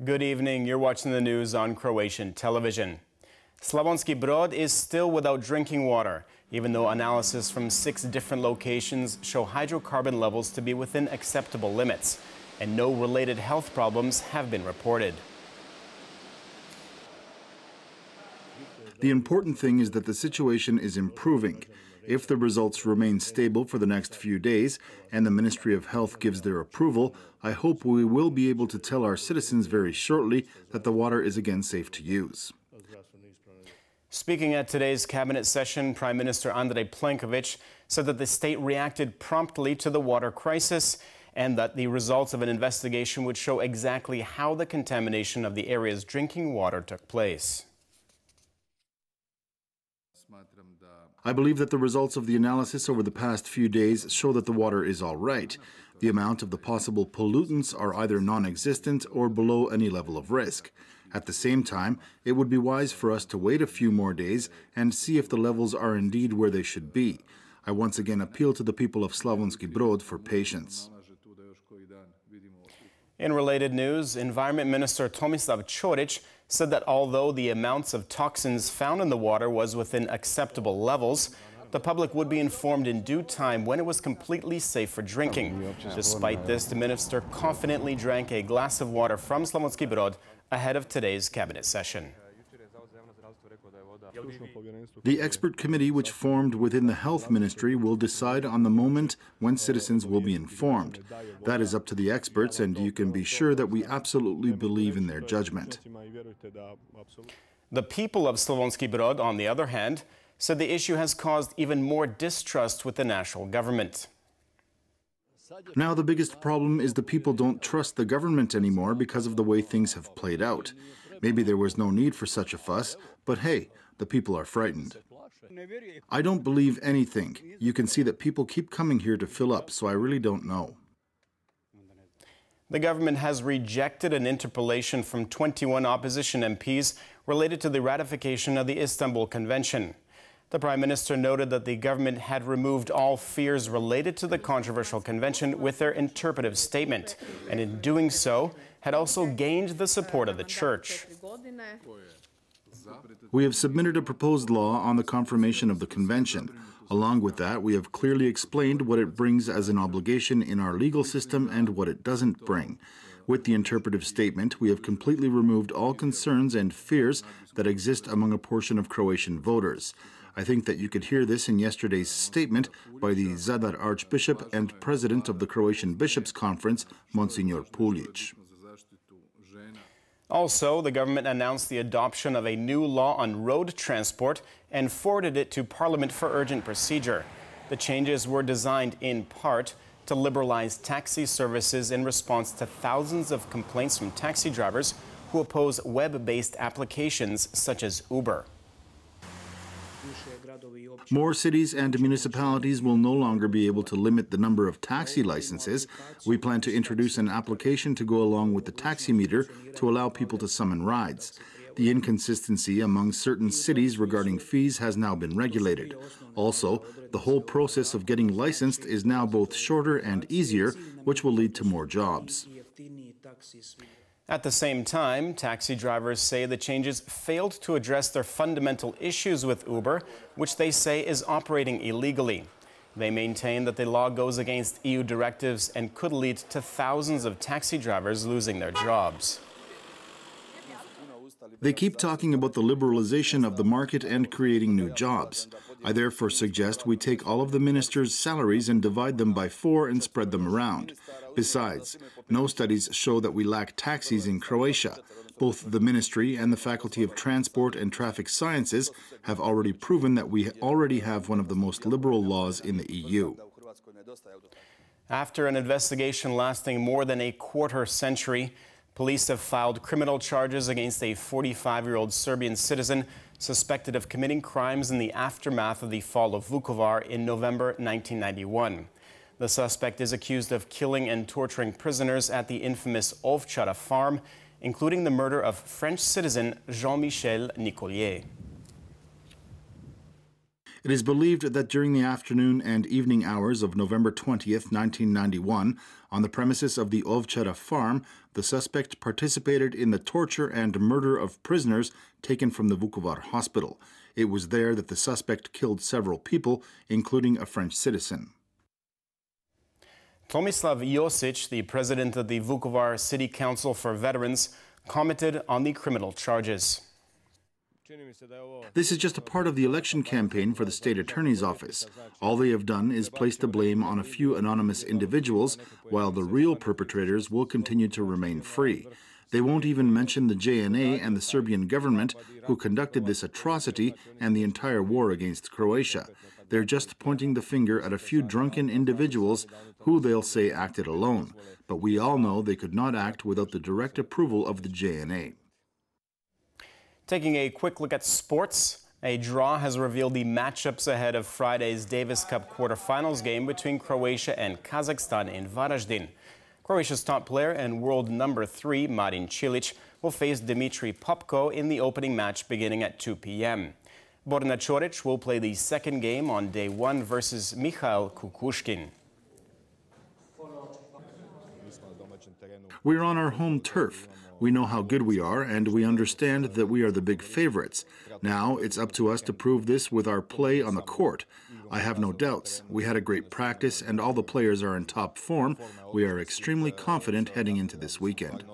Good evening. You're watching the news on Croatian television. Slavonski Brod is still without drinking water, even though analysis from 6 different locations show hydrocarbon levels to be within acceptable limits, and no related health problems have been reported. The important thing is that the situation is improving. If the results remain stable for the next few days and the Ministry of Health gives their approval, I hope we will be able to tell our citizens very shortly that the water is again safe to use. Speaking at today's cabinet session, Prime Minister Andrej Plenković said that the state reacted promptly to the water crisis and that the results of an investigation would show exactly how the contamination of the area's drinking water took place. I believe that the results of the analysis over the past few days show that the water is all right. The amount of the possible pollutants are either non-existent or below any level of risk. At the same time, it would be wise for us to wait a few more days and see if the levels are indeed where they should be. I once again appeal to the people of Slavonski Brod for patience. In related news, Environment Minister Tomislav Ćorić said that although the amounts of toxins found in the water was within acceptable levels, the public would be informed in due time when it was completely safe for drinking. Despite this, the minister confidently drank a glass of water from Slavonski Brod ahead of today's cabinet session. The expert committee which formed within the Health Ministry will decide on the moment when citizens will be informed. That is up to the experts, and you can be sure that we absolutely believe in their judgment. The people of Slavonski Brod, on the other hand, said the issue has caused even more distrust with the national government. Now the biggest problem is the people don't trust the government anymore because of the way things have played out. Maybe there was no need for such a fuss, but hey, the people are frightened. I don't believe anything. You can see that people keep coming here to fill up, so I really don't know. The government has rejected an interpolation from 21 opposition MPs related to the ratification of the Istanbul Convention. The Prime Minister noted that the government had removed all fears related to the controversial convention with their interpretive statement, and in doing so, had also gained the support of the Church. We have submitted a proposed law on the confirmation of the convention. Along with that, we have clearly explained what it brings as an obligation in our legal system and what it doesn't bring. With the interpretive statement, we have completely removed all concerns and fears that exist among a portion of Croatian voters. I think that you could hear this in yesterday's statement by the Zadar Archbishop and President of the Croatian Bishops' Conference, Monsignor Puljic. Also, the government announced the adoption of a new law on road transport and forwarded it to Parliament for urgent procedure. The changes were designed in part to liberalize taxi services in response to thousands of complaints from taxi drivers who oppose web-based applications such as Uber. More cities and municipalities will no longer be able to limit the number of taxi licenses. We plan to introduce an application to go along with the taxi meter to allow people to summon rides. The inconsistency among certain cities regarding fees has now been regulated. Also, the whole process of getting licensed is now both shorter and easier, which will lead to more jobs. At the same time, taxi drivers say the changes failed to address their fundamental issues with Uber, which they say is operating illegally. They maintain that the law goes against EU directives and could lead to thousands of taxi drivers losing their jobs. They keep talking about the liberalization of the market and creating new jobs. I therefore suggest we take all of the ministers' salaries and divide them by 4 and spread them around. Besides, no studies show that we lack taxis in Croatia. Both the Ministry and the Faculty of Transport and Traffic Sciences have already proven that we already have one of the most liberal laws in the EU. After an investigation lasting more than a quarter century, police have filed criminal charges against a 45-year-old Serbian citizen suspected of committing crimes in the aftermath of the fall of Vukovar in November 1991. The suspect is accused of killing and torturing prisoners at the infamous Ovčara farm including the murder of French citizen Jean-Michel Nicolier. It is believed that during the afternoon and evening hours of November 20th, 1991, on the premises of the Ovčara farm, the suspect participated in the torture and murder of prisoners taken from the Vukovar hospital. It was there that the suspect killed several people, including a French citizen. Tomislav Josic, the president of the Vukovar City Council for Veterans, commented on the criminal charges. This is just a part of the election campaign for the state attorney's office. All they have done is place the blame on a few anonymous individuals, while the real perpetrators will continue to remain free. They won't even mention the JNA and the Serbian government who conducted this atrocity and the entire war against Croatia. They're just pointing the finger at a few drunken individuals who they'll say acted alone. But we all know they could not act without the direct approval of the JNA. Taking a quick look at sports, a draw has revealed the matchups ahead of Friday's Davis Cup quarterfinals game between Croatia and Kazakhstan in Varaždin. Croatia's top player and world number 3, Marin Cilic, will face Dimitri Popko in the opening match beginning at 2 p.m. Borna Čorić will play the second game on day 1 versus Mihail Kukushkin. We're on our home turf. We know how good we are, and we understand that we are the big favorites. Now it's up to us to prove this with our play on the court. I have no doubts. We had a great practice, and all the players are in top form. We are extremely confident heading into this weekend.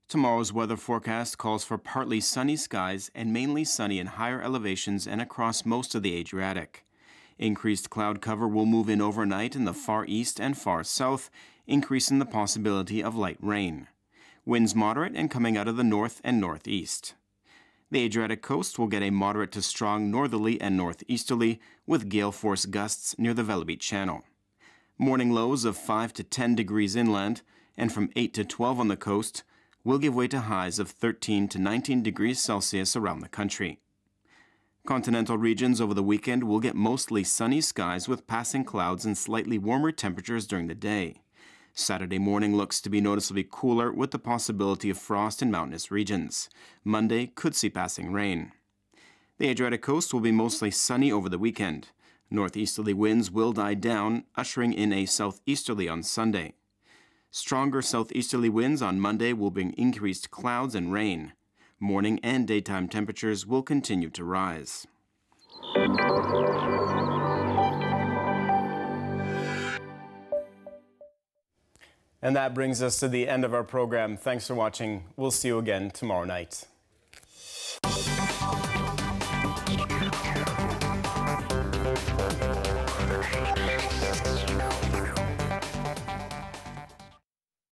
Tomorrow's weather forecast calls for partly sunny skies and mainly sunny in higher elevations and across most of the Adriatic. Increased cloud cover will move in overnight in the far east and far south, increasing the possibility of light rain. Winds moderate and coming out of the north and northeast. The Adriatic coast will get a moderate to strong northerly and northeasterly with gale force gusts near the Velebit Channel. Morning lows of 5 to 10 degrees inland and from 8 to 12 on the coast will give way to highs of 13 to 19 degrees Celsius around the country. Continental regions over the weekend will get mostly sunny skies with passing clouds and slightly warmer temperatures during the day. Saturday morning looks to be noticeably cooler with the possibility of frost in mountainous regions. Monday could see passing rain. The Adriatic coast will be mostly sunny over the weekend. Northeasterly winds will die down, ushering in a southeasterly on Sunday. Stronger southeasterly winds on Monday will bring increased clouds and rain. Morning and daytime temperatures will continue to rise. And that brings us to the end of our program. Thanks for watching. We'll see you again tomorrow night.